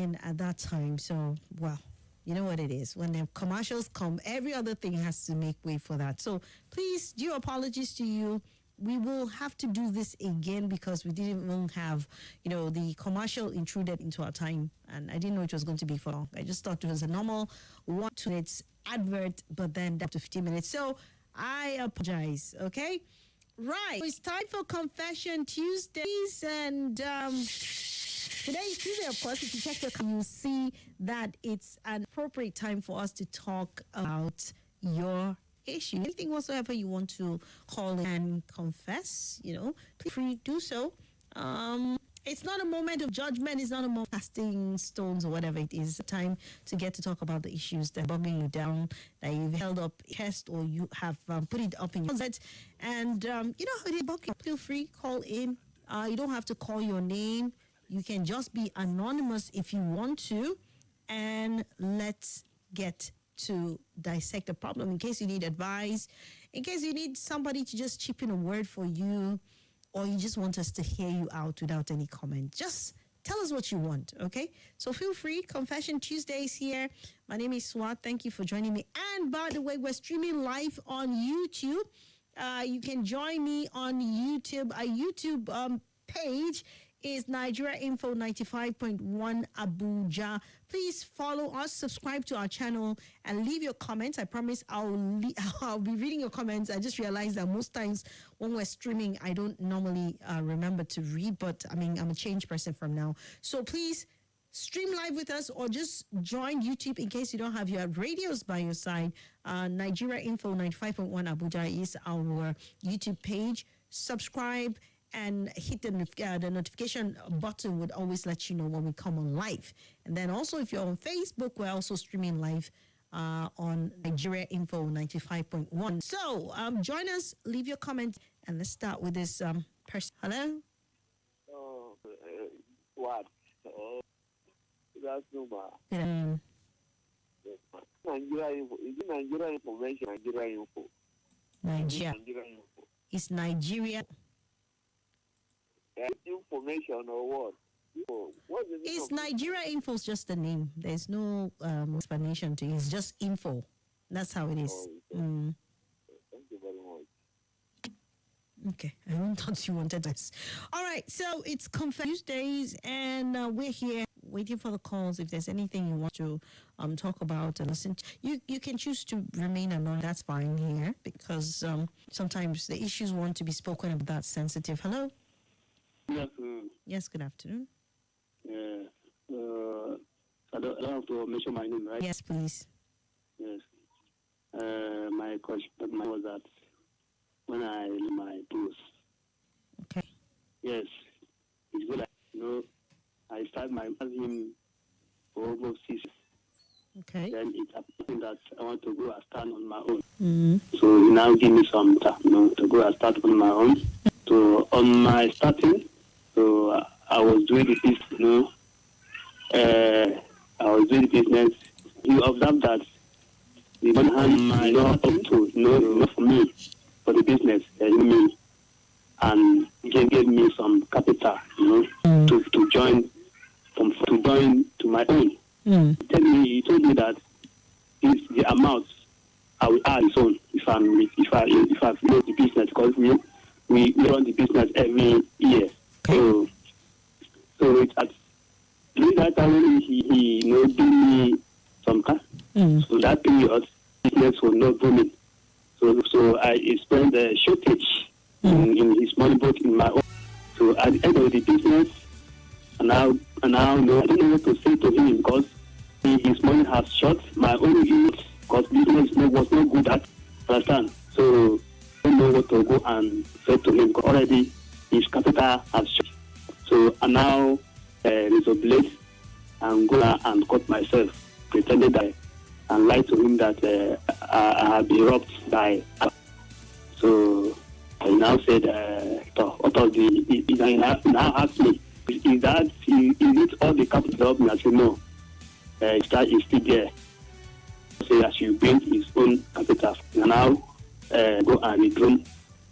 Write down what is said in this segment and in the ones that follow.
in at that time. So, well, you know what it is. When the commercials come, every other thing has to make way for that. So please, due apologies to you. We will have to do this again because we didn't even have, the commercial intruded into our time. And I didn't know it was going to be for long. I just thought it was a normal 1 minute advert, but then up to 15 minutes. So I apologize, okay? Right. So it's time for Confession Tuesdays. And today is Tuesday, of course. If you check the you see that it's an appropriate time for us to talk about your issue. Anything whatsoever you want to call in and confess, please free do so. It's not a moment of judgment. It's not a moment of casting stones or whatever it is. It's a time to get to talk about the issues that are bugging you down, that you've held up chest or you have put it up in your closet. And, how it is bugging. Feel free, call in. You don't have to call your name. You can just be anonymous if you want to. And let's get to dissect the problem in case you need advice, in case you need somebody to just chip in a word for you, or you just want us to hear you out without any comment. Just tell us what you want, okay? So feel free. Confession Tuesday is here. My name is Swat. Thank you for joining me. And by the way, we're streaming live on YouTube. You can join me on YouTube. Our YouTube page is Nigeria Info 95.1 Abuja. Please follow us, subscribe to our channel, and leave your comments. I promise I'll be reading your comments. I just realized that most times when we're streaming, I don't normally remember to read, but I'm a changed person from now. So please stream live with us or just join YouTube in case you don't have your radios by your side. Nigeria Info 95.1 Abuja is our YouTube page. Subscribe and hit the notification button would always let you know when we come on live. And then also if you're on Facebook, we're also streaming live on Nigeria Info 95.1. So join us, leave your comment, and let's start with this person. Hello? What? That's no Good Nigeria Info. Is it Nigeria Information? Nigeria Info. Nigeria. Nigeria Info. It's Nigeria. Information or what? What's the name? It's Nigeria Info's just a name. There's no explanation to it. It's just info. That's how it is. Thank you very much. Okay, I don't thought you wanted this. All right, so it's Confession Tuesdays, and we're here waiting for the calls. If there's anything you want to talk about and listen to, you can choose to remain anonymous. That's fine here because sometimes the issues want to be spoken about that sensitive. Hello? Yes, Yes, good afternoon. yeah. I don't have to mention my name, right? Yes, please. Yes. My question was that when I leave my post, Okay. yes, it's good. I start my him for almost 6. Okay. Then it happened that I want to go and stand on my own. Mm-hmm. So he now give me some time, to go and start on my own. So on my starting, so I was doing the business, I was doing the business. You observe that the one hand not up to, not for me, for the business, me, and he gave me some capital, to join to my own. He told me that it's the amount I will add his own if I know the business, because we run the business every year. Okay. So it's at during that time he gave me some cash. So that period business was not booming. So I experienced a shortage in his money book in my own. So at the end of the business, and now I don't know what to say to him because his money has short. My own unit, because business was not good at understand. So I don't know what to go and say to him because already his capital has short. So I now resolute and go and cut myself, pretended that and lied to him that I had been robbed by. So I now said, he now asked me, is it all the capital of me? I said, no, it's still there. So I should bring his own capital. And now go and withdraw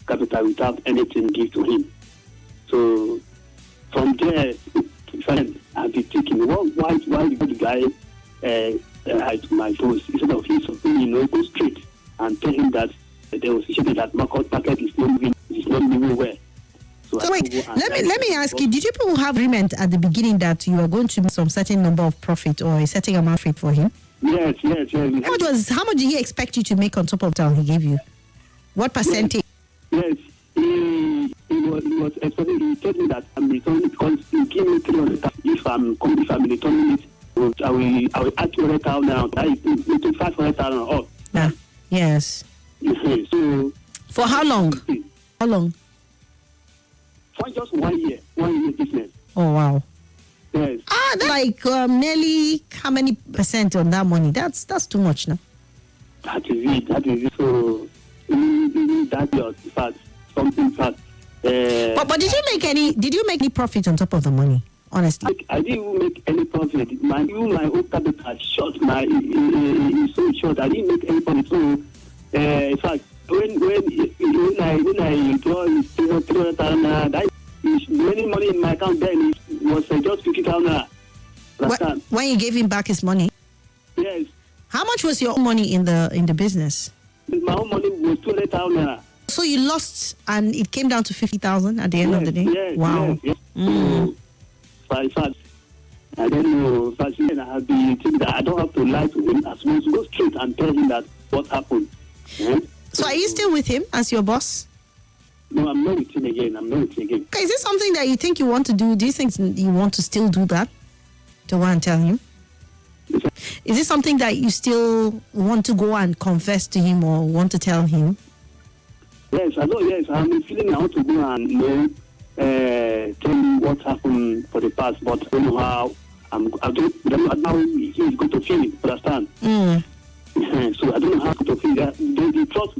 capital without anything give to him. So from there, friend, I'll be thinking, why did the guy hide my boss instead of his go straight and tell him that there was issue that market is not moving well. So wait, let me ask you, did you people have agreement at the beginning that you were going to make some certain number of profit or a certain amount of profit for him? Yes. How much did he expect you to make on top of that he gave you? What percentage? Yes, he was expecting, he told me that I'm returning because he gave me 300,000. If I'm returning it, I will add 200,000 now. That is making 500,000 off. Yeah. Yes. So for how long? How long? For just 1 year business. Oh wow. Yes. That's like nearly how many percent on that money? That's too much now. That is it. So that was fast. Something fast. But did you make any profit on top of the money? Honestly, I didn't make any profit. My own capital short. It's so short. I didn't make any profit. So in fact, when I employ 300,000, that is many money in my account then was just 50,000. When you gave him back his money? Yes. How much was your own money in the business? My own money was 200,000. So you lost, and it came down to 50,000 at the end of the day. Yes, wow. Yes. In fact, I don't know. But then I have been thinking that I don't have to lie to him. I supposed to go straight and tell him that what happened. Yeah? So are you still with him as your boss? No, I'm not with him again. Okay, is this something that you think you want to do? Do you think you want to still do that? To go and tell him? Is this something that you still want to go and confess to him or want to tell him? Yes, I know. Yes, I'm feeling I want to go and tell him what happened for the past, but I don't know how. I don't know how he's going to feel it. Understand? So I don't know how to feel that. The trust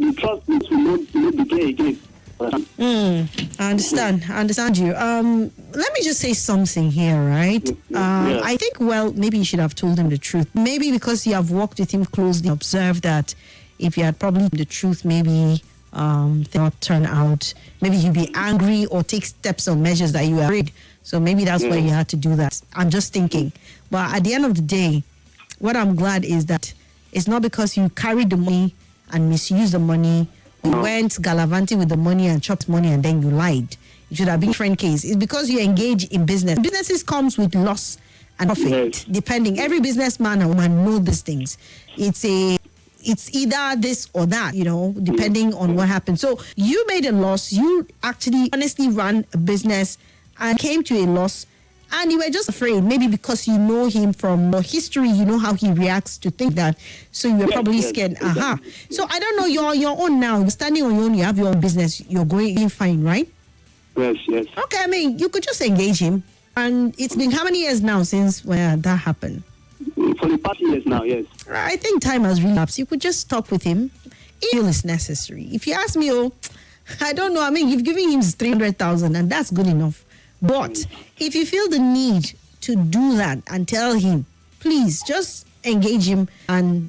will not be there again. I understand you. Let me just say something here, right? I think, maybe you should have told him the truth. Maybe because you have worked with him closely, observed that if you had probably the truth, maybe things not turn out. Maybe he'd be angry or take steps or measures that you were afraid. So maybe that's why you had to do that. I'm just thinking. But at the end of the day, what I'm glad is that it's not because you carried the money and misused the money. You went gallivanting with the money and chopped money and then you lied. It should have been a different case. It's because you engage in business. Businesses comes with loss and profit, depending. Every businessman and woman know these things. It's either this or that, depending on what happens. So you made a loss. You actually honestly ran a business and came to a loss. And you were just afraid, maybe because you know him from history, you know how he reacts to things that. So you were probably scared. So I don't know, you're on your own now. You're standing on your own, you have your own business. You're going fine, right? Yes. Okay, I mean, you could just engage him. And it's been how many years now since that happened? For the past years now, yes. I think time has relapsed. You could just talk with him if it's necessary. If you ask me, I don't know. I mean, you've given him 300,000 and that's good enough. But if you feel the need to do that and tell him, please just engage him and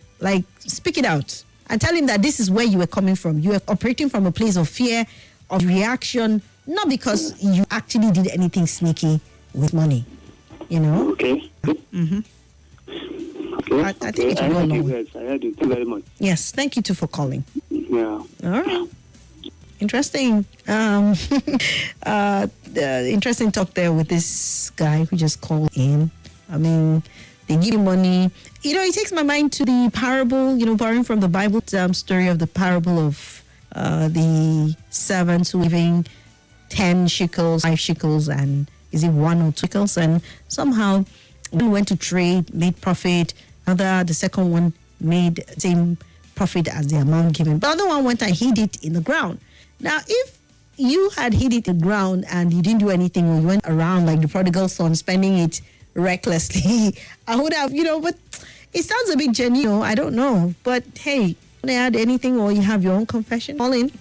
speak it out and tell him that this is where you were coming from. You were operating from a place of fear, of reaction, not because you actually did anything sneaky with money, Okay. Mm-hmm. Okay. I think it will go along. I heard you. Thank you very much. Yes, thank you too for calling. Yeah. All right. Interesting. Interesting talk there with this guy who just called in. I mean, they give you money. It takes my mind to the parable, borrowing from the Bible story of the parable of the servants who giving 10 shekels, 5 shekels, and is it 1 or 2 shekels? And somehow one went to trade, made profit. The second one made same profit as the amount given. But the other one went and hid it in the ground. Now, if you had hid it in the ground and you didn't do anything, or you went around like the prodigal son spending it recklessly, I would have, but it sounds a bit genuine. I don't know. But hey, want to add anything or you have your own confession? Call in.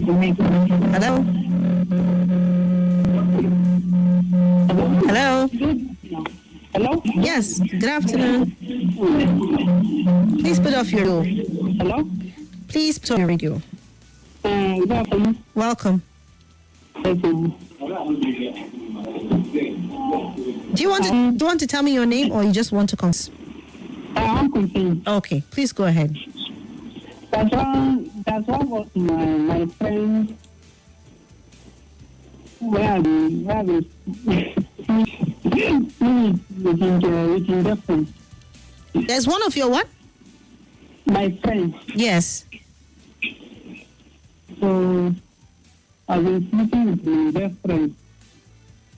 Hello? Hello? Hello? Yes, good afternoon. Please put off your radio. Hello? Please put off your radio. Good afternoon. Welcome. Do you want to tell me your name, or you just want to come? I'm confused. Okay, please go ahead. That's one was my friend. Where is with different. There's one of your what? My friend. Yes. So I've been sleeping with my best friend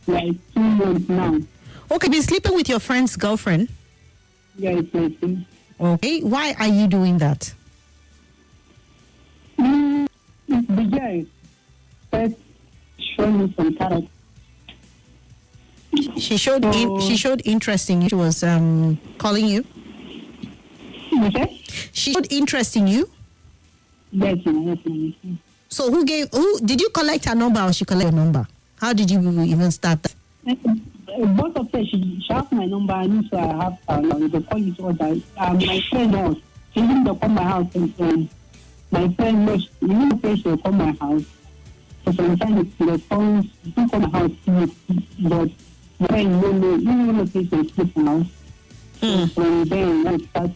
like 2 months now. Okay, been sleeping with your friend's girlfriend. Yes, yes. Okay, why are you doing that? The guy first showed me some character. She showed interest in you. She was calling you. Okay? She showed interest in you. Yes, yes. So who did you collect her number, or she collect your number? How did you even start that? Both of them, she asked my number, and so I have the call each other. My friend was, she didn't come my house, and my friend was, she will come my house. So sometimes the phones do come my house, but my friend no, even when the place was sleep now. So from there, I start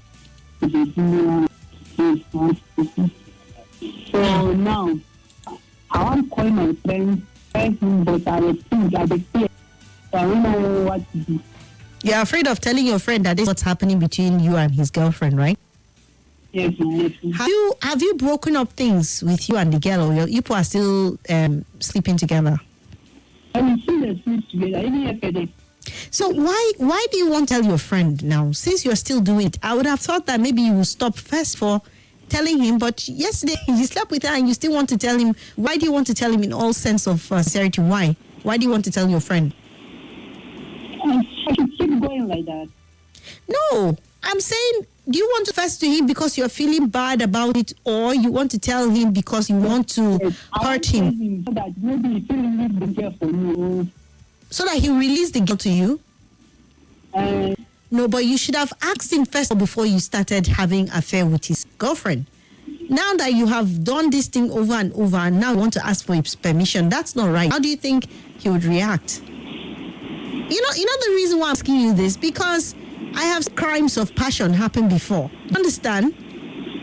to be doing so now, I want to call my friend, but I was think I was scared. I don't know what to do. You're afraid of telling your friend that this is what's happening between you and his girlfriend, right? Yes, yes. Have you broken up things with you and the girl, or you people are still sleeping together? I will see the sleep together, even yesterday. So why do you want to tell your friend now? Since you're still doing it, I would have thought that maybe you would stop first for telling him, but yesterday you slept with her and you still want to tell him. Why do you want to tell him in all sense of sincerity? Why? Why do you want to tell your friend? I should keep going like that. No, I'm saying, do you want to confess to him because you're feeling bad about it, or you want to tell him because you want to hurt him? So that maybe he will leave the girl for me. So that he'll release the girl to you? No, but you should have asked him first before you started having an affair with his girlfriend. Now that you have done this thing over and over, and now you want to ask for his permission, that's not right. How do you think he would react? You know the reason why I'm asking you this, because I have crimes of passion happen before. Understand?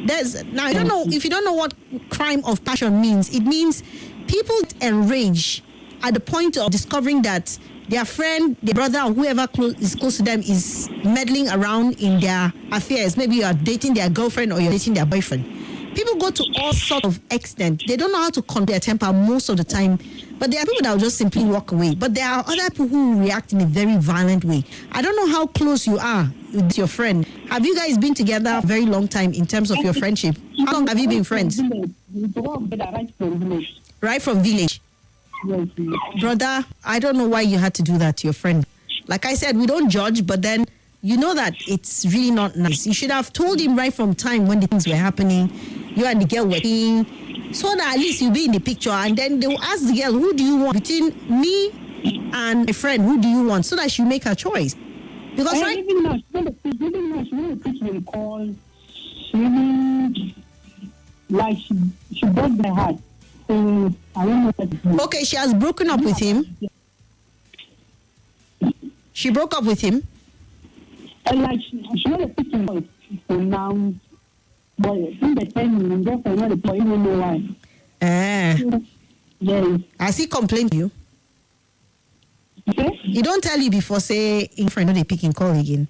I don't know if you don't know what crime of passion means. It means people enrage at the point of discovering that their friend, their brother, or whoever is close to them is meddling around in their affairs. Maybe you are dating their girlfriend or you're dating their boyfriend. People go to all sorts of extent. They don't know how to control their temper most of the time. But there are people that will just simply walk away. But there are other people who react in a very violent way. I don't know how close you are with your friend. Have you guys been together a very long time in terms of your friendship? How long have you been friends? Right from village. Yes. Brother, I don't know why you had to do that to your friend. Like I said, we don't judge, but then you know that it's really not nice. You should have told him right from time when the things were happening. You and the girl were being, so that at least you'll be in the picture, and then they will ask the girl, who do you want between me and my friend? Who do you want? So that she make her choice. Because right, even now, she want to teach me call. She really, like she broke my heart. So I don't know what to do. Okay, she has broken up with him. She broke up with him. And like she want to teach me for now. But in the time, just I want to tell you know why. Yes. Has he complained to you? Okay? He don't tell you before, say, in friend, they pick and call again.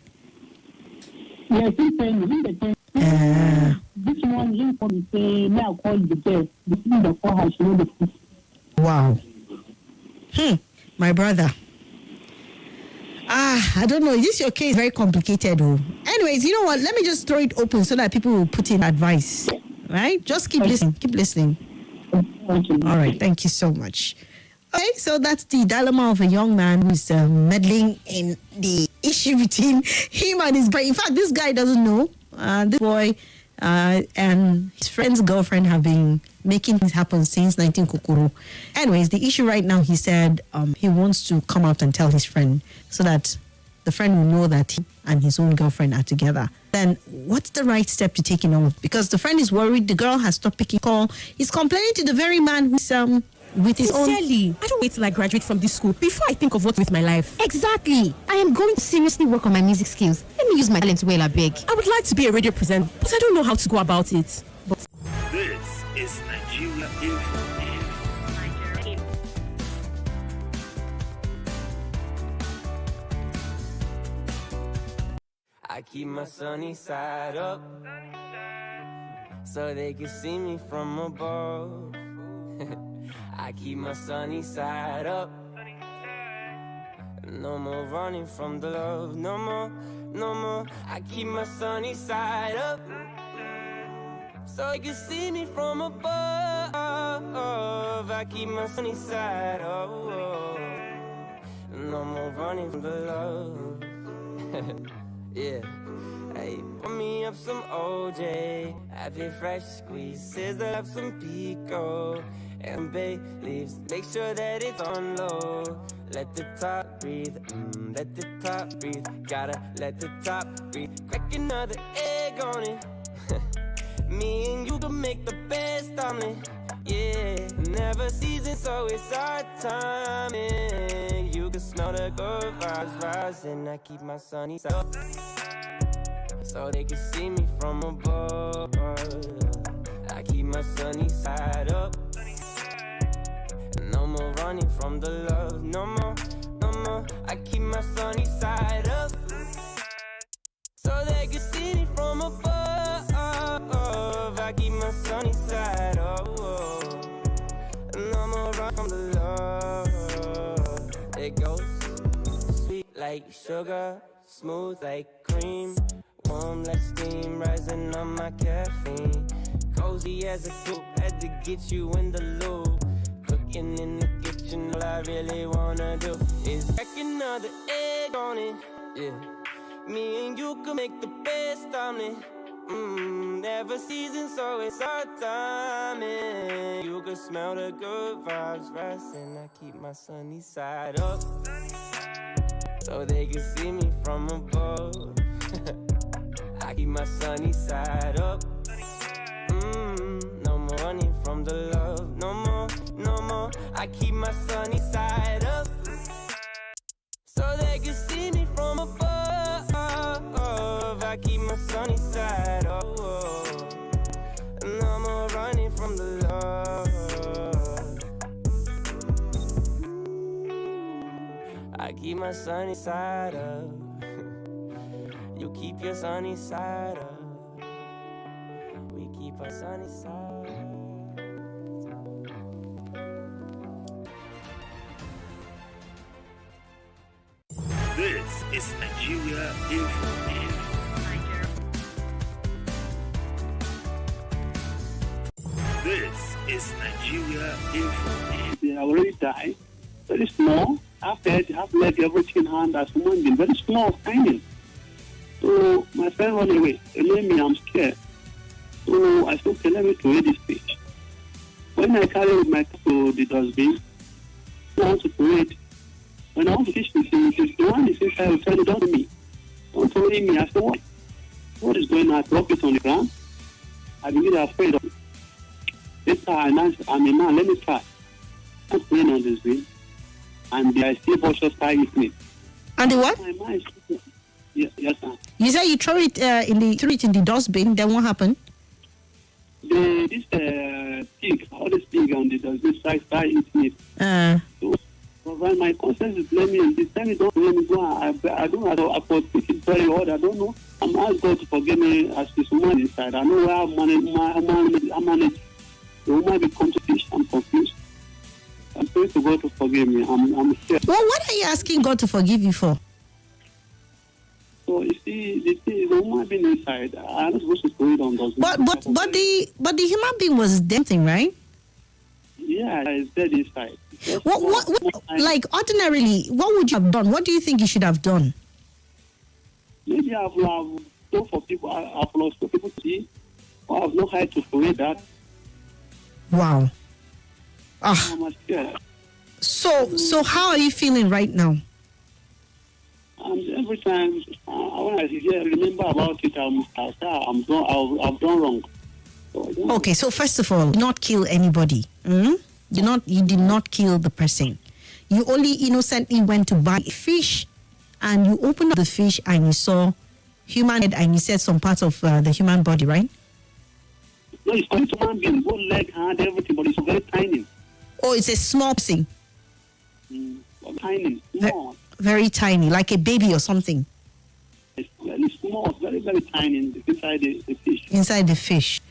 Yes, he tell me, in the time. This one, he call me, say, now call the girl. This is the call her, she know the pick. Wow. My brother. I don't know. Is this your case? Very complicated. Oh. Anyways, you know what? Let me just throw it open so that people will put in advice. Right? Just keep listening. Keep listening. Okay. All right. Thank you so much. Okay, so that's the dilemma of a young man who's meddling in the issue between him and his brother. In fact, this guy doesn't know. This boy and his friend's girlfriend have been making things happen since 19 Kukuru. Anyways, the issue right now, he said he wants to come out and tell his friend so that the friend will know that he and his own girlfriend are together. Then what's the right step to take in all? Because the friend is worried, the girl has stopped picking call. He's complaining to the very man who's with his own. Sincerely, I don't wait till I graduate from this school before I think of what with my life. Exactly. I am going to seriously work on my music skills. Let me use my talent well, I beg. I would like to be a radio presenter, but I don't know how to go about it. This is Nigeria Info. I keep my sunny side up so they can see me from above. I keep my sunny side up. No more running from the love, no more, no more. I keep my sunny side up so they can see me from above. I keep my sunny side up. No more running from the love. Yeah. Hey, pour me up some OJ, have it fresh squeeze, sizzle up some pico, and bay leaves, make sure that it's on low. Let the top breathe, let the top breathe, gotta let the top breathe. Crack another egg on it. Me and you can make the best omelet. Yeah, never seasoned, so it's our timing. You can smell the good vibes rising. I keep my sunny side up so they can see me from above. I keep my sunny side up. No more running from the love. No more, no more. I keep my sunny side up so they can see me from above. I keep my sunny side up. No more run from the love. It goes sweet like sugar, smooth like cream, warm like steam, rising on my caffeine. Cozy as a coop, had to get you in the loop. Cooking in the kitchen, all I really wanna do is crack another egg on it. Yeah, me and you can make the best omelet. Never seasoned, so it's our timing. You can smell the good vibes rising. I keep my sunny side up so they can see me from above. I keep my sunny side up. No more running from the love. No more, no more. I keep my sunny side up so they can see me from above. I keep my sunny side up. No more running from the love. I keep my sunny side up. You keep your sunny side up. We keep our sunny side. This is Nigeria Info. This is Nigeria Info. They have already died. Very small. I've let everything hand as human being. Very small, tiny. So my friend run away. They made me, I'm scared. So I said, okay, let me throw this fish. When I carry my car to the dustbin, I want to throw it. When I want to fish the fish, the one is inside will tell it down to me. Don't throw it me. I said, what? What is going on? I drop it on the ground. I begin afraid of it. Later, I'm a man, let me try. I'm playing on this way. And I see Bosho start eating it. And the what? My mind is, yes, sir. You said you threw it in the dustbin. Then what happened? This pig, all this pig on the dustbin start eating it. So when my conscience is blaming me, this time it don't let me go. I could take it very hard. I don't know. I'm asking God to forgive me as this woman inside. I know where I manage. The woman becomes to fish. I'm confused. I'm praying to God to forgive me. I'm scared. Well, what are you asking God to forgive you for? So you see, the woman being inside, I'm not supposed to throw it on those. But the human being was dancing, right? Yeah, it's dead inside. What like ordinarily, what would you have done? What do you think you should have done? Maybe I've done for people. I've lost for people to see. Or I've not had to forget that. Wow. I'm scared. So how are you feeling right now? Every time when I remember about it, I've done wrong. So, Okay, so first of all, not kill anybody. You did not kill the person. You only innocently went to buy a fish, and you opened up the fish and you saw human head, and you said some parts of the human body, right? No, it's called human being, both leg, hand, everything, but it's very tiny. Oh, it's a small thing. Tiny, small. Very tiny, like a baby or something. It's very small, very, very tiny inside the fish. Inside the fish.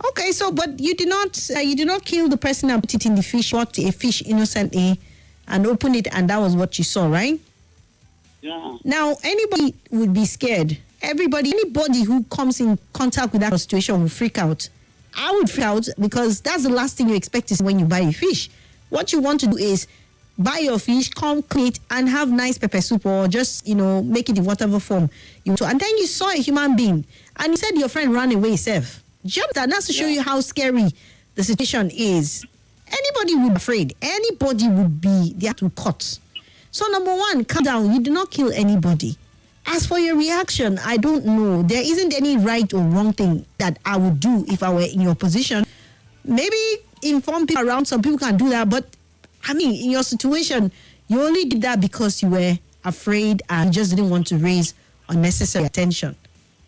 Okay, so but you did not kill the person and put it in the fish. Bought a fish innocently and opened it, and that was what you saw, right? Yeah. Now anybody would be scared. Anybody who comes in contact with that situation will freak out. I would freak out because that's the last thing you expect to see when you buy a fish. What you want to do is buy your fish, come clean it, and have nice pepper soup, or just make it in whatever form you want to. And then you saw a human being, and you said your friend ran away safe. Jumped, and that's to show you how scary the situation is. Anybody would be afraid. Anybody would be there to cut. So number one, calm down. You did not kill anybody. As for your reaction, I don't know. There isn't any right or wrong thing that I would do if I were in your position. Maybe inform people around. Some people can do that, but I mean, in your situation, you only did that because you were afraid and just didn't want to raise unnecessary attention.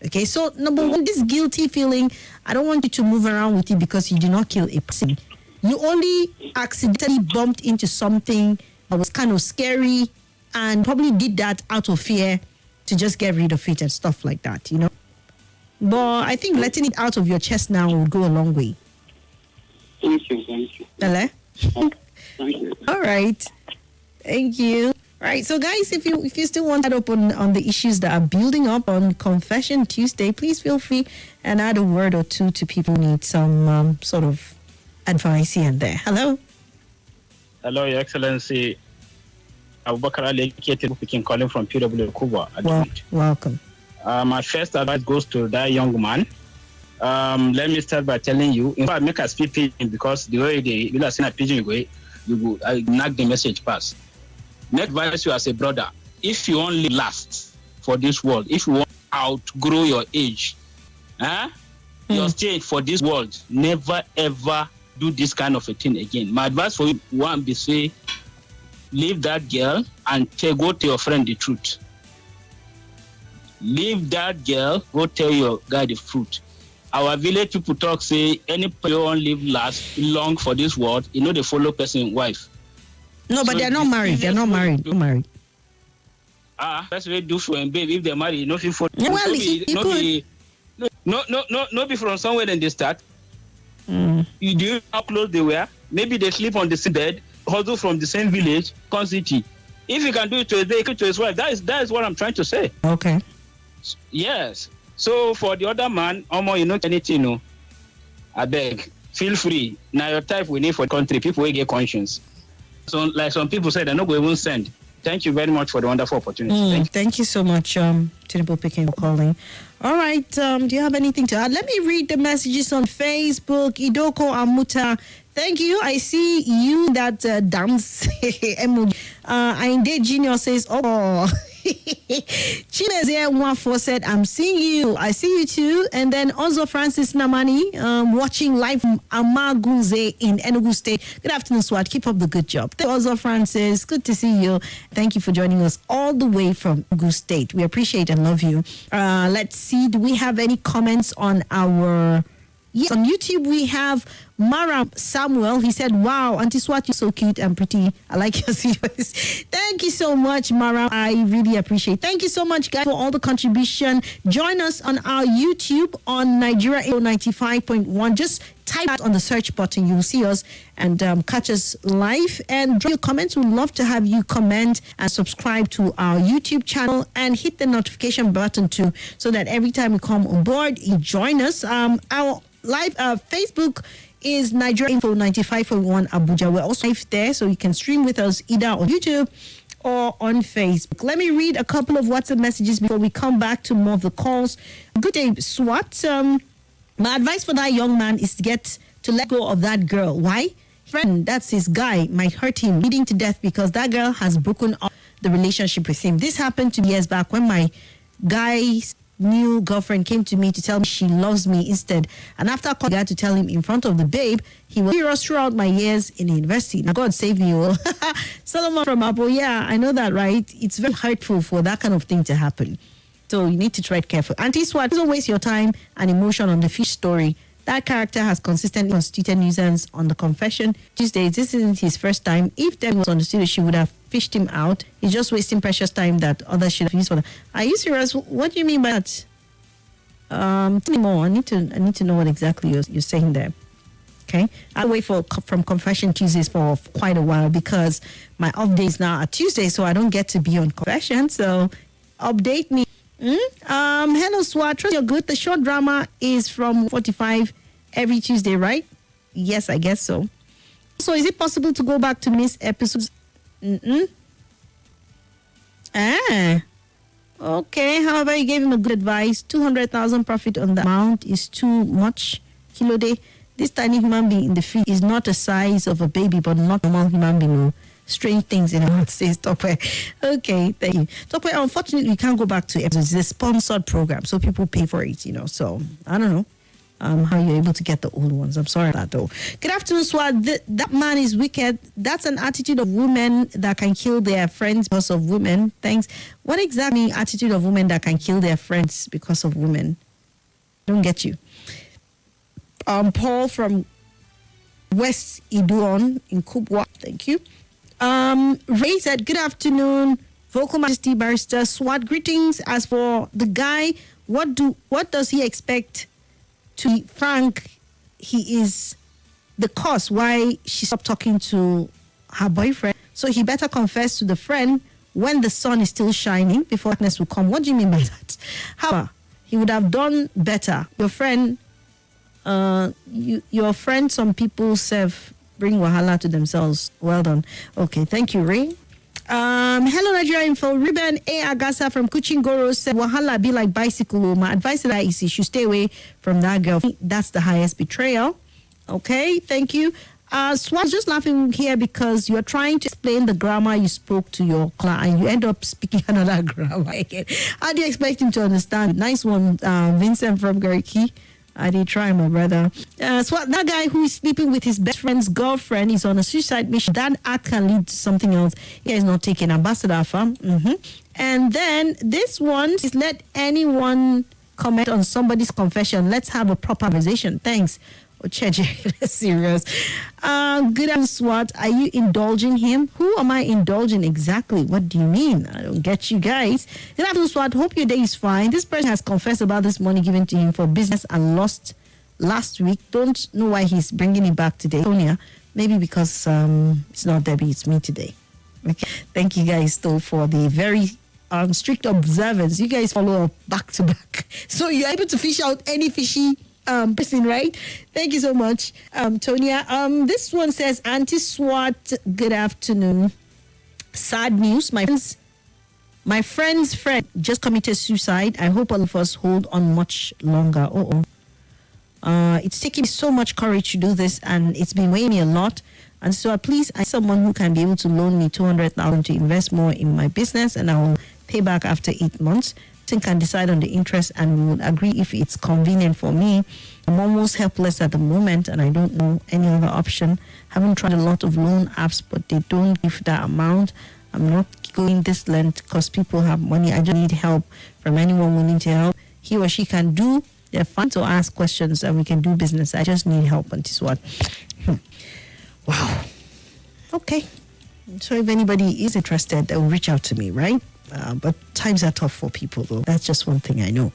Okay, so number one, this guilty feeling, I don't want you to move around with it because you did not kill a person. You only accidentally bumped into something that was kind of scary and probably did that out of fear to just get rid of it and stuff like that, But I think letting it out of your chest now will go a long way. Thank you. Hello? Thank you. All right. Thank you. All right. So, guys, if you still want to add up on the issues that are building up on Confession Tuesday, please feel free and add a word or two to people who need some sort of advice here and there. Hello? Hello, Your Excellency. Abubakar Ali speaking, calling from PW Kuba. Welcome. My first advice goes to that young man. Let me start by telling you, in fact, make us speak pidgin because the way they will send a pidgin, you go knock the message pass. Make advise you as a brother, if you only last for this world, if you want to outgrow your age, your stage for this world, never ever do this kind of a thing again. My advice for you, one, be say, leave that girl and go tell your friend the truth. Leave that girl, go tell your guy the truth. Our village people talk, say, any person live long for this world, they follow person wife. No, but they're not married. They're not married. Not married. That's what they do for them, babe. If they're married, nothing for them. Well, no, be from somewhere then they start. You do how close they were. Maybe they sleep on the same bed, also from the same village, city. If you can do it to a day, to his wife, that is what I'm trying to say. Okay. Yes. So for the other man, anything, I beg, feel free. Now your type we need for the country, people will get conscience. So like some people said, they're not going to send. Thank you very much for the wonderful opportunity. Thank you so much, Tinubu Peking, for calling. All right. Do you have anything to add? Let me read the messages on Facebook. Idoko Amuta. Thank you. I see you that dance emoji. Ainde Junior says, oh. Chimezie Nwafo said, I'm seeing you. I see you too. And then also Francis Namani watching live from Amagunze in Enugu State. Good afternoon, Swat. Keep up the good job. Also Francis, good to see you. Thank you for joining us all the way from Enugu State. We appreciate and love you. Let's see. Do we have any comments on our... Yes, on YouTube we have Mara Samuel. He said, wow, Auntie Swat, you're so cute and pretty. I like your videos. Thank you so much, Mara. I really appreciate it. Thank you so much, guys, for all the contribution. Join us on our YouTube on Nigeria 95.1. Just type that on the search button. You'll see us and catch us live. And drop your comments. We'd love to have you comment and subscribe to our YouTube channel and hit the notification button too, so that every time we come on board, you join us. Our live Facebook is Nigeria Info 95.1 Abuja. We're also live there, so you can stream with us either on YouTube or on Facebook. Let me read a couple of WhatsApp messages before we come back to more of the calls. Good day, SWAT. My advice for that young man is to let go of that girl. Why? Friend, that's his guy, might hurt him, leading to death because that girl has broken up the relationship with him. This happened 2 years back when my guy new girlfriend came to me to tell me she loves me instead. And after calling God to tell him in front of the babe, he was serious throughout my years in the university. Now, God save me all. Solomon from Abuja, yeah, I know that, right? It's very hurtful for that kind of thing to happen. So you need to tread careful. Auntie Swat, don't waste your time and emotion on the fish story. That character has consistently constituted nuisance on the confession Tuesdays. This isn't his first time. If Debbie was on the studio, she would have fished him out. He's just wasting precious time that others should have used for that. Are you serious? What do you mean by that? Tell me more. I need to know what exactly you're saying there. Okay, I'll wait from Confession Tuesdays for quite a while because my off days now are Tuesday, so I don't get to be on Confession. So update me. Hello Swat, trust you're good. The short drama is from 45 every Tuesday, right? Yes, I guess so. So is it possible to go back to miss episodes? Okay. However, you gave him a good advice. 200,000 profit on the amount is too much. Kilo day. This tiny human being in the field is not the size of a baby, but not a normal human being. Strange things in our says Topper. Okay, thank you. Topper, unfortunately, we can't go back to episodes. It's a sponsored program, so people pay for it, So I don't know how you're able to get the old ones. I'm sorry about that, though. Good afternoon, Swat. That man is wicked. That's an attitude of women that can kill their friends because of women. Thanks. What exactly attitude of women that can kill their friends because of women? I don't get you. Paul from West Iduon in Kubwa. Thank you. Ray said, good afternoon, Vocal Majesty Barrister Swat. Greetings. As for the guy, what does he expect? To be frank, he is the cause why she stopped talking to her boyfriend. So he better confess to the friend when the sun is still shining before darkness will come. What do you mean by that? However, he would have done better. Your friend, some people bring wahala to themselves. Well done. Okay, thank you, Ray. Hello, Nigeria Info. Ruben A. Agasa from Kuchingoro said, wahala be like bicycle. My advice to that is you should stay away from that girl. That's the highest betrayal. Okay, thank you. Swat, just laughing here because you're trying to explain the grammar you spoke to your client and you end up speaking another grammar again. How do you expect him to understand? Nice one, Vincent from Gariki. I did try, my brother. Swat, that guy who is sleeping with his best friend's girlfriend is on a suicide mission. That act can lead to something else. He is not taking Ambassador fam. And then this one is let anyone comment on somebody's confession. Let's have a proper conversation. Thanks. Ocheje, serious. Good afternoon, Swat. Are you indulging him? Who am I indulging exactly? What do you mean? I don't get you guys. Good afternoon, Swat. Hope your day is fine. This person has confessed about this money given to him for business and lost last week. Don't know why he's bringing it back today. Sonia, maybe because it's not Debbie, it's me today. Okay. Thank you guys, though, for the very strict observance. You guys follow up back to back. So you're able to fish out any fishy person, right? Thank you so much, Tonya. This one says, Auntie Swat, good afternoon. Sad news. My friend's friend just committed suicide. I hope all of us hold on much longer. It's taking me so much courage to do this, and it's been weighing me a lot. And so please, I need someone who can be able to loan me 200,000 to invest more in my business, and I will pay back after 8 months. Can decide on the interest and we will agree if it's convenient for me. I'm almost helpless at the moment and I don't know any other option. Haven't tried a lot of loan apps, but they don't give that amount. I'm not going this length because people have money. I just need help from anyone willing to help. He or she can do. They're fun to ask questions and we can do business. I just need help, Auntie Swat. Wow. Okay. So if anybody is interested, they'll reach out to me, right? But times are tough for people, though. That's just one thing I know.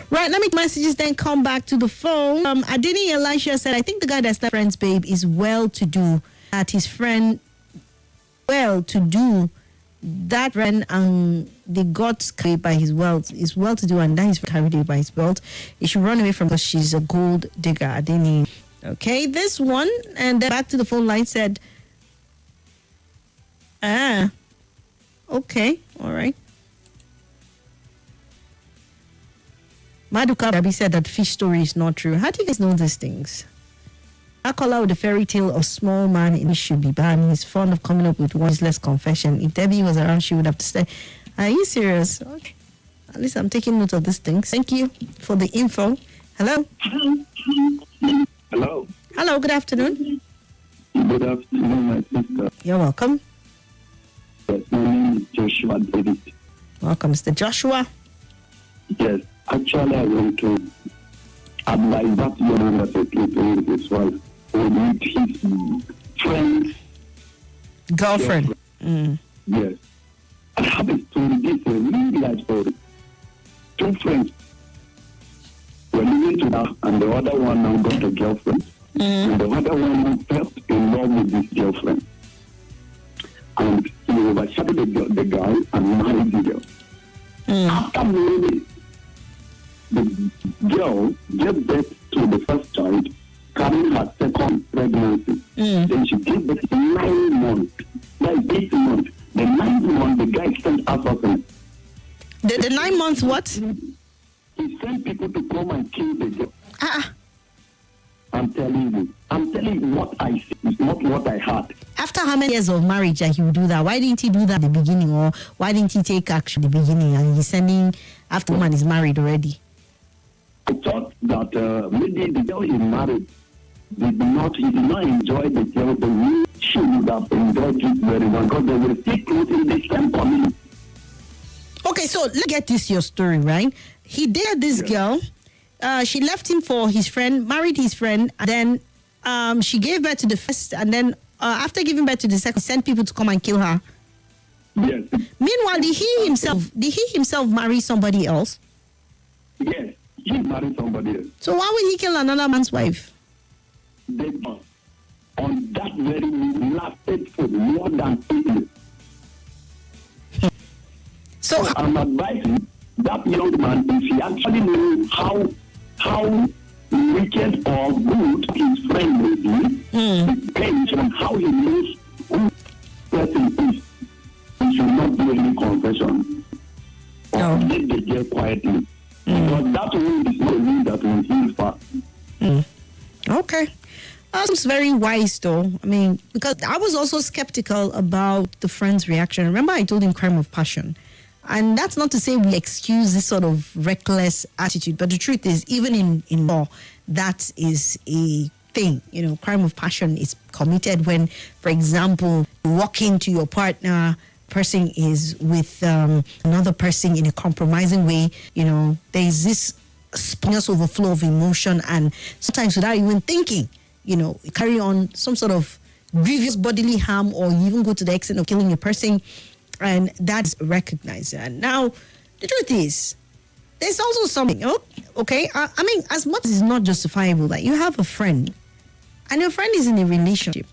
Right, let me messages then come back to the phone. Adini Elisha said, I think the guy that's not friend's babe is well-to-do. That his friend well-to-do. That friend they got carried by his wealth is well-to-do, and that he's carried away by his wealth. He should run away from her. She's a gold digger, Adini. Okay, this one, and then back to the phone line said, okay, all right. Maduka Rabi said that fish story is not true. How do you guys know these things? Akola with the fairy tale of small man in should be banned. He's fond of coming up with one useless confession. If Debbie was around, she would have to say, are you serious? Okay. At least I'm taking note of these things. Thank you for the info. Hello. Hello. Hello, good afternoon. Good afternoon, my sister. You're welcome. Yes, my name is Joshua David. Welcome, Mr. Joshua. Yes, actually, I want to advise that young man that I played with his wife or meet his friend. Girlfriend. Yes. I have a story. This is a really life story. Two friends were living together, and the other one now got a girlfriend. And the other one fell in love with this girlfriend. And he overshadowed the guy and married the girl. After marriage, the girl gave birth to the first child, carrying her second pregnancy. Then she gave birth in 9 months. Like 8 months. The 9th month, the guy sent us off. The 9 months what? He sent people to come and kill the girl. I'm telling you what I see. It's not what I heard. After how many years of marriage that he would do that? Why didn't he do that at the beginning? Or why didn't he take action at the beginning? And he's sending after the woman is married already. I thought that maybe the girl he married he did not enjoy the girl the way she would have enjoyed it very well because they were still close in the same community. Okay, so let's get this your story, right? He dated this girl. She left him for his friend, married his friend, and then she gave birth to the first, and then after giving birth to the second, sent people to come and kill her. Yes. Meanwhile, did he himself marry somebody else? Yes, he married somebody else. So why would he kill another man's wife? They on that very meal lasted for more than 8 years. So I'm advising that young man, if he actually knew how wicked or good his friend may be, depends on how he knows who person is. He should not do any confession or let the girl quietly. Because that wound is not a wound that will heal fast. Okay. That's very wise, though. I mean, because I was also skeptical about the friend's reaction. Remember, I told him crime of passion. And that's not to say we excuse this sort of reckless attitude. But the truth is, even in law, that is a thing. You know, crime of passion is committed when, for example, you walk into your partner, person is with another person in a compromising way. You know, there's this spontaneous overflow of emotion, and sometimes without even thinking, you know, carry on some sort of grievous bodily harm, or you even go to the extent of killing a person, and that's recognized. And now, the truth is, there's also something, okay? I mean, as much as it's not justifiable that you have a friend, and your friend is in a relationship,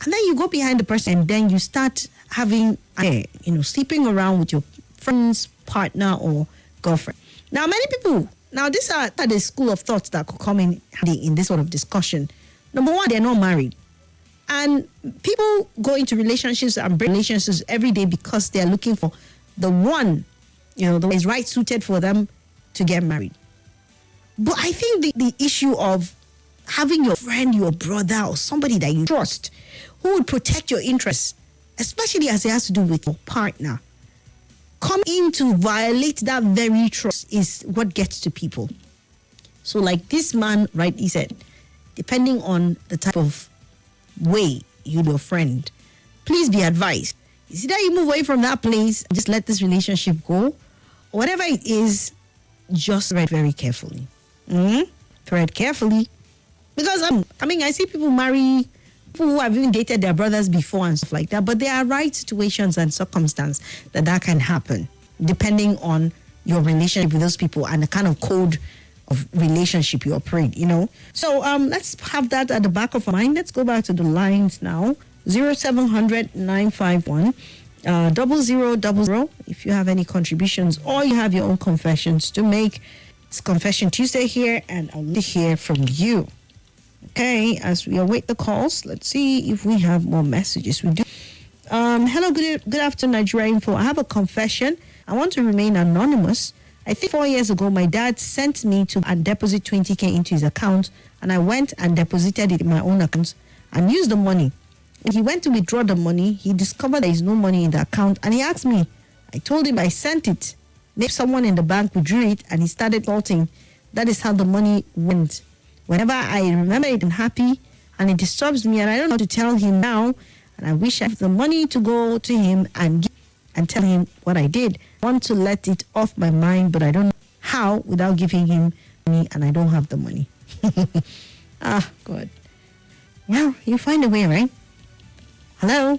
and then you go behind the person, and then you start having, you know, sleeping around with your friend's partner or girlfriend. Now, many people, these are the school of thoughts that could come in this sort of discussion. Number one, they're not married. And people go into relationships and break relationships every day because they're looking for the one, you know, that is right suited for them to get married. But I think the issue of having your friend, your brother, or somebody that you trust who would protect your interests, especially as it has to do with your partner, come in to violate that very trust is what gets to people. So like this man rightly said, depending on the type of way your friend, please be advised. Is either you move away from that place and just let this relationship go, or whatever it is, just tread very carefully. Tread carefully. Because, I see people marry people who have even dated their brothers before and stuff like that, but there are right situations and circumstances that can happen, depending on your relationship with those people and the kind of code of relationship you operate, you know. So let's have that at the back of our mind. Let's go back to the lines now. 0700 951 0000 if you have any contributions or you have your own confessions to make. It's Confession Tuesday here, and I'll hear from you. Okay, as we await the calls, let's see if we have more messages. We do. Hello, good afternoon, Nigeria Info. I have a confession. I want to remain anonymous. I think 4 years ago, my dad sent me to deposit 20K into his account, and I went and deposited it in my own account and used the money. When he went to withdraw the money, he discovered there is no money in the account, and he asked me. I told him I sent it Maybe someone in the bank withdrew it and he started salting. That is how the money went. Whenever I remember it, I'm happy and it disturbs me and I don't know what to tell him now. And I wish I have the money to go to him and tell him what I did. I want to let it off my mind, but I don't know how without giving him money and I don't have the money. Ah, God. Well, you find a way, right? Hello?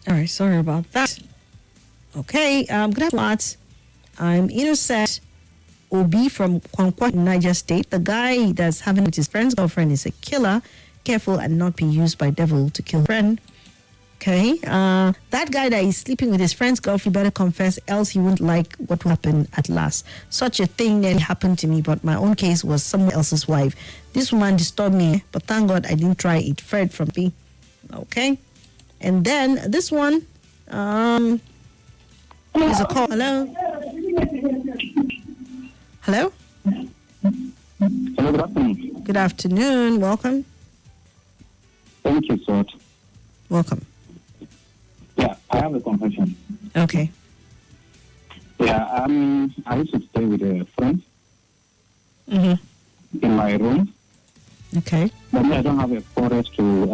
All right, sorry about that. Okay, good afternoon, Swat. I'm Innocent Obi from Kwankwa, Niger State. The guy that's having with his friend's girlfriend is a killer. Careful and not be used by devil to kill a friend. Okay, that guy that is sleeping with his friend's girlfriend better confess, else he won't like what will happen at last. Such a thing nearly happened to me, but my own case was someone else's wife. This woman disturbed me, but thank God I didn't try it. Fred from me. Okay, and then this one, here's a call. Hello. Hello. Hello, good afternoon. Good afternoon. Welcome. Thank you, Swat. Welcome. Yeah, I have a confession. Okay. Yeah, I used to stay with a friend Mm-hmm. in my room. Okay. But I don't have a forest to, to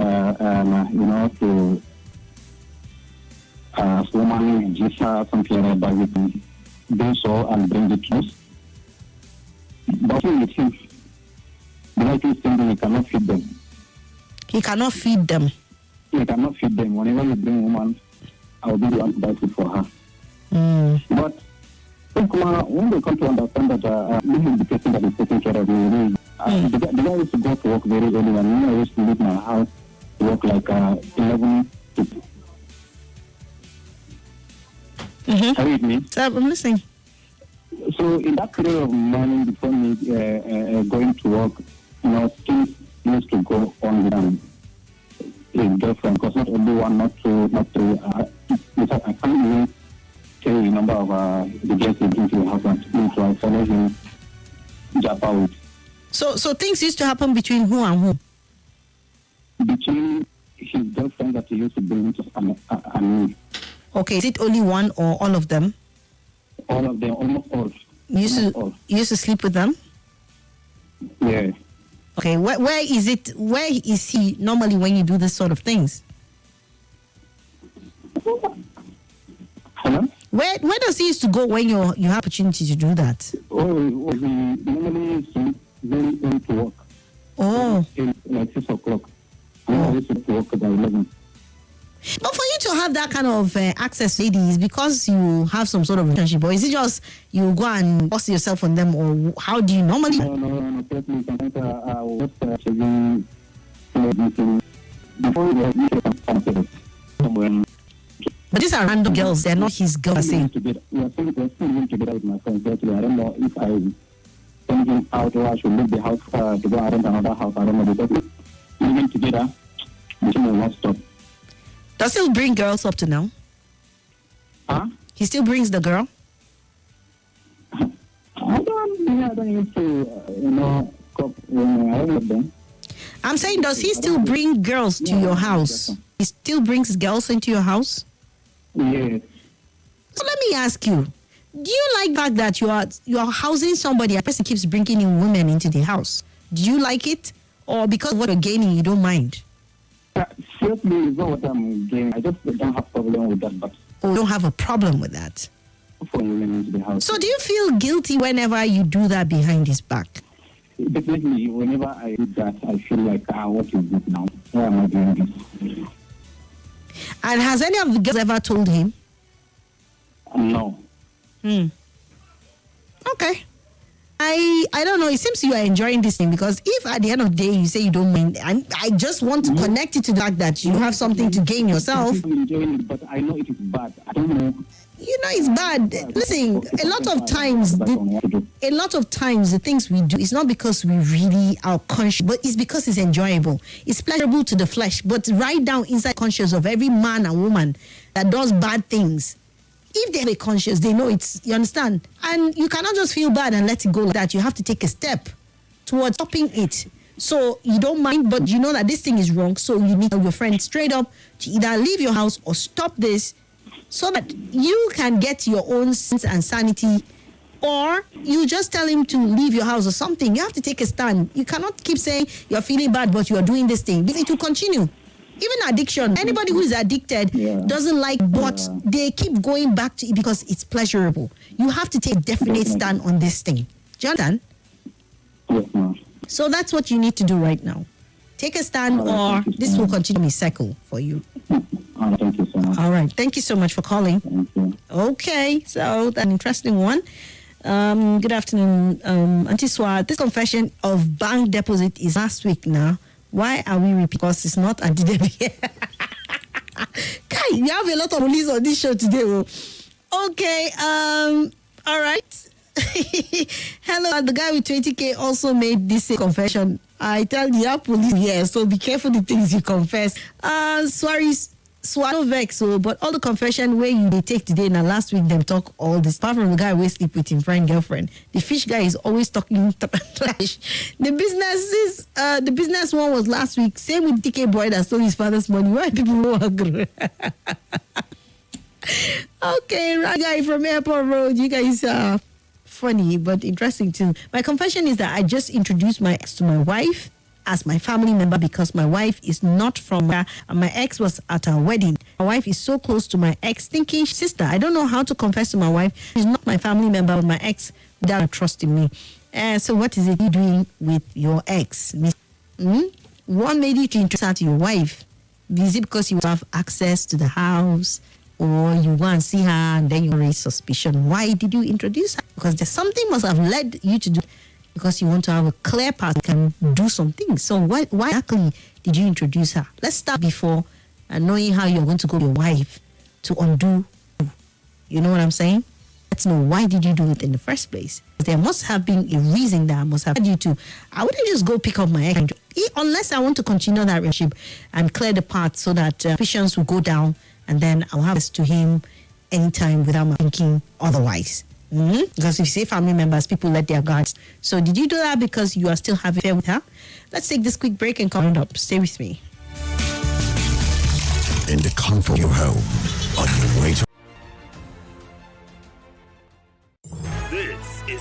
woman, Jisa, something like that, we can do so and bring the truth. But with him, the right is saying he cannot feed them. He cannot feed them. He cannot feed them. Whenever you bring woman, I'll be the one to buy food for her. Mm. But when they come to understand that this is the person that is taking care of me, the guy used to go to work very early, and I used to leave my house to work like 11 to. Mm-hmm. Are you with me? So I'm listening. So in that period of morning before me going to work, things used to go on with his girlfriend, because not only one, not two, not three. In fact, I can't even tell you the number of the girls he brings to the house and I follow him jump out. So things used to happen between who and who? Between his girlfriend that he used to bring to and me. Okay, is it only one or all of them? All of them, almost all. You used to sleep with them? Yeah. Okay, where is it? Where is he normally when you do this sort of things? Hello? Where does he used to go when you have opportunity to do that? Oh, he normally sleep very early to work. Oh. Like 6 o'clock. I used to work about 11. But for you to have that kind of access to ladies, because you have some sort of relationship, or is it just you go and force yourself on them, or how do you normally? No. Personally, sometimes I was checking before when. But these are random girls; they're not his girls. We are still living together with my friends. Actually, I don't know if I send him out or I should leave the house to go rent another house. I don't know, because living together, the thing will not stop. Does he bring girls up to now? Huh? He still brings the girl? I don't used to, cope when I love them. I'm saying, does he still bring girls to your house? He still brings girls into your house? Yes. So let me ask you, do you like the fact that you are housing somebody, a person keeps bringing in women into the house? Do you like it? Or because of what you're gaining, you don't mind? Seriously, it's not what I'm getting. I just don't have problem with that, but... Oh, you don't have a problem with that? For women into the house. So do you feel guilty whenever you do that behind his back? Definitely, whenever I do that, I feel like, what is this now? Why am I doing this? And has any of the girls ever told him? No. Okay. I don't know. It seems you are enjoying this thing, because if at the end of the day you say you don't mind, I just want to connect it to the fact that you have something to gain yourself. I'm enjoying it, but I know it is bad. I don't know. You know it's bad. Listen, a lot of times the things we do is not because we really are conscious, but it's because it's enjoyable. It's pleasurable to the flesh, but right down inside conscious of every man and woman that does bad things. If they have a conscience, they know it's, you understand? And you cannot just feel bad and let it go like that. You have to take a step towards stopping it. So you don't mind, but you know that this thing is wrong. So you need to tell your friend straight up to either leave your house or stop this so that you can get your own sense and sanity, or you just tell him to leave your house or something. You have to take a stand. You cannot keep saying you're feeling bad, but you are doing this thing. It will continue. Even addiction, anybody who is addicted doesn't like, but they keep going back to it because it's pleasurable. You have to take a definite stand on this thing. Do you understand? Yes, ma'am. So that's what you need to do right now. Take a stand, or this will continue to be cycle for you. Thank you so much. All right. Thank you so much for calling. Thank you. Okay. So that's an interesting one. Good afternoon, Auntie Swat. This confession of bank deposit is last week now. Why are we repeating? Because it's not anti-debit. Kai, you have a lot of police on this show today. Oh. Okay. All right. Hello. The guy with 20K also made this same confession. I tell you, have police here, so be careful the things you confess. Sorry. Swallow vex, so but all the confession where you they take today and last week them talk all this. Apart from the guy who sleep with him friend girlfriend, the fish guy is always talking trash. The business one was last week. Same with DK boy that stole his father's money. Why people won't agree? Okay, right guy from Airport Road. You guys are funny but interesting too. My confession is that I just introduced my ex to my wife as my family member because my wife is not from where my ex was at our wedding. My wife is so close to my ex, thinking, sister, I don't know how to confess to my wife. She's not my family member, but my ex without trusting me. So what is it you doing with your ex? What made you to introduce her to your wife? Is it because you have access to the house, or you want to see her and then you raise suspicion? Why did you introduce her? Because there's something must have led you to do, because you want to have a clear path, can do some things. So why exactly did you introduce her? Let's start before knowing how you're going to go to your wife to undo. You know what I'm saying? Let's know, why did you do it in the first place? There must have been a reason that must have led you to. I wouldn't just go pick up my ex unless I want to continue that relationship and clear the path so that patience will go down, and then I'll have this to him anytime without my thinking otherwise. Because if you say family members, people let their guards. So did you do that because you are still having affair with her? Let's take this quick break and come up. Stay with me. In the comfort of your home, on your way to